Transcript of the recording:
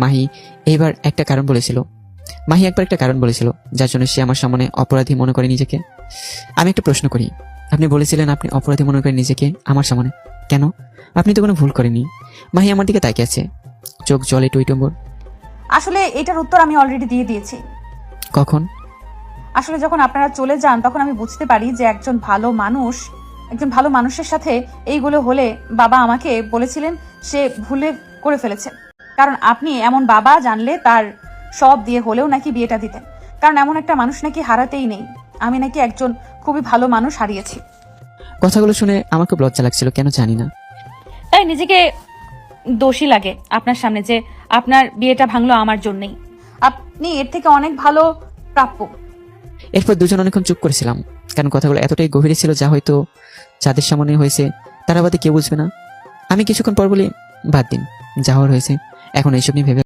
মাহি একবার একটা কারণ বলেছিল যার জন্য সে আমার সামনে অপরাধী মনে করে নিজেকে। আমি একটা প্রশ্ন করি, আপনি বলেছিলেন আপনি অপরাধী মনে করেন নিজেকে আমার সামনে, কেন? আপনি তো কোনো ভুল করেননি। মাহি আমার দিকে তাকিয়ে আছে, চোখ জলে টইটম্বর। আসলে এটার উত্তর আমি অলরেডি দিয়ে দিয়েছি। কখন? আসলে যখন আপনারা চলে যান তখন আমি বুঝতে পারি যে একজন ভালো মানুষের সাথে এইগুলো হলে বাবা আমাকে বলেছিলেন সে ভুলে করে ফেলেছে। কারণ আপনি এমন বাবা জানলে তার সব দিয়ে হলেও নাকি বিয়েটা দিতেন। কারণ এমন একটা মানুষ নাকি হারাতেই নেই। আমি নাকি একজন খুবই ভালো মানুষ হারিয়েছি। কথাগুলো শুনে আমার খুব লজ্জা লাগছিল, কেন জানি না। তাই নিজেকে দোষী লাগে আপনার সামনে যে আপনার বিয়েটা ভাঙলো আমার জন্যই। আপনি এর থেকে অনেক ভালো প্রাপ্য। এরপর দুজন অনেকক্ষণ চুপ করেছিলাম, কারণ কথাগুলো এতটাই গভীরে ছিল যা হয়তো যাদের সামনে হয়েছে তারা বাদে কেউ বুঝবে না। আমি কিছুক্ষণ পর বলি, বাদ দিন, যা হওয়ার হয়েছে, এখন এইসব নিয়ে ভেবে